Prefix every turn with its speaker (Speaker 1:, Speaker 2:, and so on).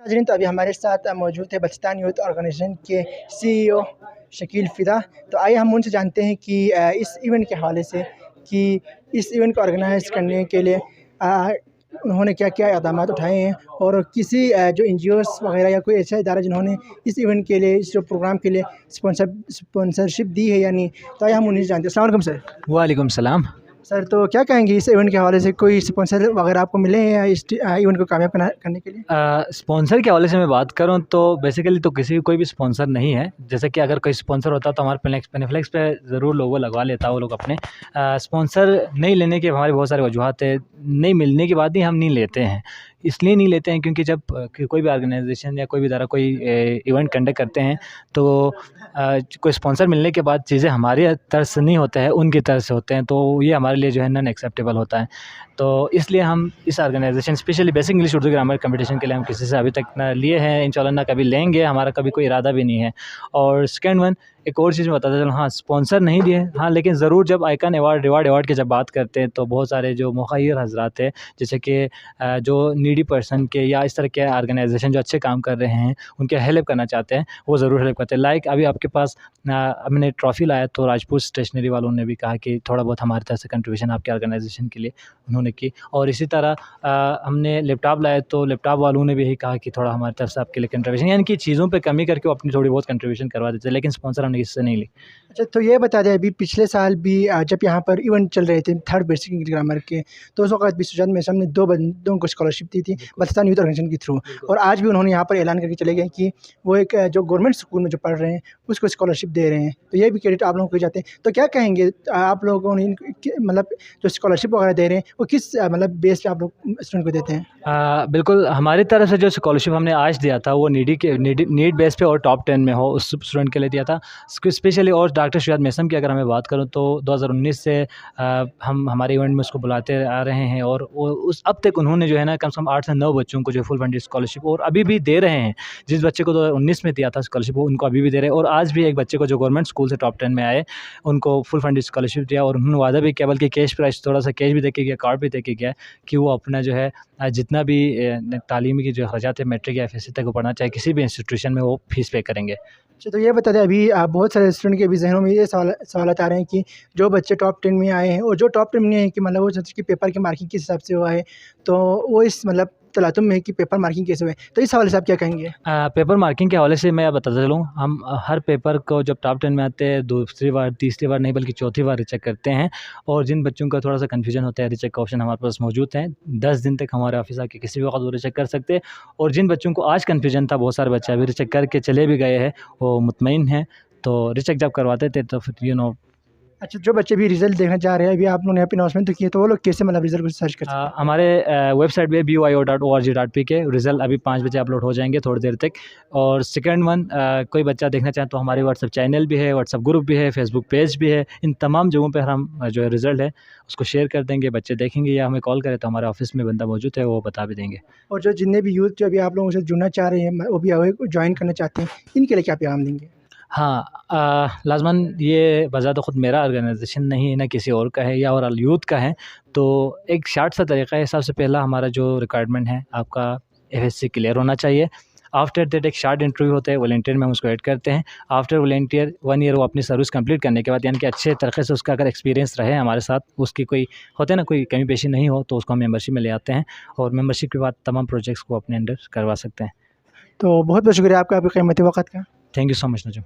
Speaker 1: नाज़रीन, तो अभी हमारे साथ मौजूद है बलूचिस्तान यूथ ऑर्गेनाइजेशन के सीईओ शकील फ़िदा। तो आइए हम उनसे जानते हैं कि इस इवेंट के हवाले से कि इस इवेंट को ऑर्गेनाइज़ करने के लिए उन्होंने क्या-क्या इक़दामात उठाए हैं और किसी जो एनजीओज़ वग़ैरह या कोई ऐसा इदारा जिन्होंने इस इवेंट के लिए, इस जो प्रोग्राम के लिए स्पॉन्सरशिप दी है या नहीं। तो आइए हम उन्हीं से जानते हैं। अस्सलाम वालेकुम सर।
Speaker 2: वालेकुम सलाम।
Speaker 1: सर, तो क्या कहेंगे इस इवेंट के हवाले से, कोई स्पॉन्सर वग़ैरह आपको मिले हैं या इस इवेंट को कामयाब करने के लिए?
Speaker 2: स्पॉन्सर के हवाले से मैं बात करूँ तो बेसिकली तो किसी कोई भी स्पॉन्सर नहीं है। जैसे कि अगर कोई स्पॉन्सर होता तो हमारे पेनीफ्लेक्स पे ज़रूर लोगो लगवा लेता वो लोग अपने। स्पॉन्सर नहीं लेने के हमारी बहुत सारी वजूहात है। नहीं मिलने के बाद ही हम नहीं लेते हैं। इसलिए नहीं लेते हैं क्योंकि जब कोई भी ऑर्गेनाइजेशन या कोई भी इदारा कोई इवेंट कंडक्ट करते हैं तो कोई स्पॉन्सर मिलने के बाद चीज़ें हमारी तरफ से नहीं होते हैं, उनकी तरफ से होते हैं, तो ये हमारे लिए जो है नॉन एक्सेप्टेबल होता है। तो इसलिए हम इस organization specially basic English Urdu grammar competition के लिए हम किसी से अभी तक ना लिए हैं, इंशाल्लाह ना कभी लेंगे, हमारा कभी कोई इरादा भी नहीं है। और सेकंड वन, एक और चीज़ मैं बताता चलूँ, हाँ स्पॉन्सर नहीं दिए, हाँ लेकिन ज़रूर जब आइकन अवार्ड रिवार्ड की जब बात करते हैं तो बहुत सारे जो मुख़य्यर हज़रात हैं, जैसे कि जो नीडी पर्सन के या इस तरह के ऑर्गेनाइजेशन जो अच्छे काम कर रहे हैं उनके हेल्प करना चाहते हैं, वो ज़रूर हेल्प करते हैं। लाइक अभी आपके पास हमने ट्रॉफ़ी लाया तो राजपूत स्टेशनरी वालों ने भी कहा कि थोड़ा बहुत हमारी तरफ से कंट्रीब्यूशन आपके ऑर्गेनाइजेशन के लिए उन्होंने की। और इसी तरह हमने लैपटॉप लाया तो लैपटॉप वालों ने भी यही कहा कि थोड़ा हमारी तरफ से आपके लिए कंट्रीब्यूशन, यानी कि चीज़ों पे कमी करके वो अपनी थोड़ी बहुत कंट्रीब्यूशन करवा देते हैं, लेकिन स्पॉन्सर हमने इससे नहीं ली।
Speaker 1: अच्छा, तो ये बता दें, अभी पिछले साल भी जब यहाँ पर इवेंट चल रहे थे थर्ड बेसिक इंग्लिश ग्रामर के, तो उस वक़्त भी सुजात मेसम ने 2 बंदों को स्कॉलरशिप दी थी बलूचिस्तान यूथ ऑर्गेनाइजेशन के थ्रू। और आज भी उन्होंने यहाँ पर ऐलान करके चले गए कि वो एक जो गवर्नमेंट स्कूल में जो पढ़ रहे हैं उसको स्कॉलरशिप दे रहे हैं। तो ये भी क्रेडिट आप लोगों को जाते हैं। तो क्या कहेंगे आप लोगों ने मतलब जो स्कॉलरशिप वगैरह दे रहे हैं वो किस मतलब बेस पे आप लोग स्टूडेंट को देते हैं?
Speaker 2: बिल्कुल, हमारी तरफ से जो स्कॉलरशिप हमने आज दिया था वो नीड बेस पे और टॉप 10 में हो उस स्टूडेंट के लिए दिया था स्पेशली। और डॉक्टर सुजात मेसम की अगर हमें बात करूँ तो 2019 से हम हमारे इवेंट में उसको बुलाते आ रहे हैं और वो उस अब तक उन्होंने जो है ना कम से कम 8 से 9 बच्चों को जो फुल फंडेड स्कॉलरशिप और अभी भी दे रहे हैं। जिस बच्चे को 2019 में दिया था स्कॉलरशिप वो उनको अभी भी दे रहे हैं। और आज भी एक बच्चे को जो गवर्नमेंट स्कूल से टॉप 10 में आए उनको फुल फंडेड स्कॉलरशिप दिया और उन्होंने वादा भी किया, बल्कि कैश प्राइस थोड़ा सा कैश भी दे के गया, कार्ड भी दे के गया कि वो अपना जो है जितना भी तालीमी की जो अखराजात है मैट्रिक या एफएससी तक वो पढ़ना चाहे किसी भी इंस्टीट्यूशन में वो फ़ीस पे करेंगे।
Speaker 1: अच्छा, तो ये बता दें, अभी बहुत सारे स्टूडेंट के भी ज़हनों में ये सवालात आ रहे हैं कि जो बच्चे टॉप 10 में आए हैं और जो टॉप 10 में नहीं है कि मतलब वो सोचते कि पेपर की मार्किंग किस हिसाब से हुआ है, तो वो इस मतलब तलातुम में है कि पेपर मार्किंग कैसे हुए। तो इस हवाले से आप क्या कहेंगे?
Speaker 2: पेपर मार्किंग के हवाले से मैं बताता चलूँ, हम हर पेपर को जब टॉप 10 में आते हैं दूसरी बार तीसरी बार नहीं बल्कि चौथी बार रीचेक करते हैं। और जिन बच्चों का थोड़ा सा कन्फ्यूजन होता है रीचेक का ऑप्शन हमारे पास मौजूद है। 10 दिन तक हमारे ऑफिस आके किसी भी वक्त वो रीचेक कर सकते हैं। और जिन बच्चों को आज कन्फ्यूजन था, बहुत सारे बच्चे अभी रीचेक करके चले भी गए हैं, वो मुतमईन हैं। तो रीचेक जब करवाते थे तो फिर
Speaker 1: अच्छा, जो बच्चे भी रिज़ल्ट देखना चाह रहे हैं, अभी आप लोगों ने अनाउंसमेंट तो की है, तो वो लोग कैसे मतलब रिज़ल्ट को सर्च कर सकते हैं?
Speaker 2: हमारे वेबसाइट पे byo.org.pk रिज़ल्ट अभी 5 बजे अपलोड हो जाएंगे थोड़ी देर तक। और सेकंड वन, कोई बच्चा देखना चाहे तो हमारे व्हाट्सएप चैनल भी है, व्हाट्सएप ग्रुप भी है, फेसबुक पेज भी है। इन तमाम जगहों पे हम जो है रिज़ल्ट है उसको शेयर कर देंगे, बच्चे देखेंगे या हमें कॉल करें तो हमारे ऑफिस में बंदा मौजूद है, वो बता भी देंगे।
Speaker 1: और जो जितने भी यूथ जो अभी आप लोगों से जुड़ना चाह रहे हैं, वो भी जॉइन करना चाहते हैं, इनके लिए क्या पैगाम देंगे?
Speaker 2: हाँ, लाज़मन ये बज़ात ख़ुद मेरा ऑर्गेनाइजेशन नहीं है, ना किसी और का है या और यूथ का है। तो एक शार्ट सा तरीका है। सबसे पहला हमारा जो रिक्वायरमेंट है आपका एफएससी क्लियर होना चाहिए। आफ्टर दैट एक शार्ट इंटरव्यू होता है, वॉलंटियर में हम उसको ऐड करते हैं। आफ्टर वॉलंटियर 1 ईयर वो अपनी सर्विस कंप्लीट करने के बाद, यानी कि अच्छे तरीके से उसका अगर एक्सपीरियंस रहे हमारे साथ, उसकी कोई होता है ना कोई कमी पेशी नहीं हो, तो उसको हम मेंबरशिप में ले आते हैं और मेंबरशिप के बाद तमाम प्रोजेक्ट्स को अपने अंडर करवा सकते हैं।
Speaker 1: तो बहुत-बहुत शुक्रिया आपका, आपके कीमती वक़्त का।
Speaker 2: Thank you so much Najam.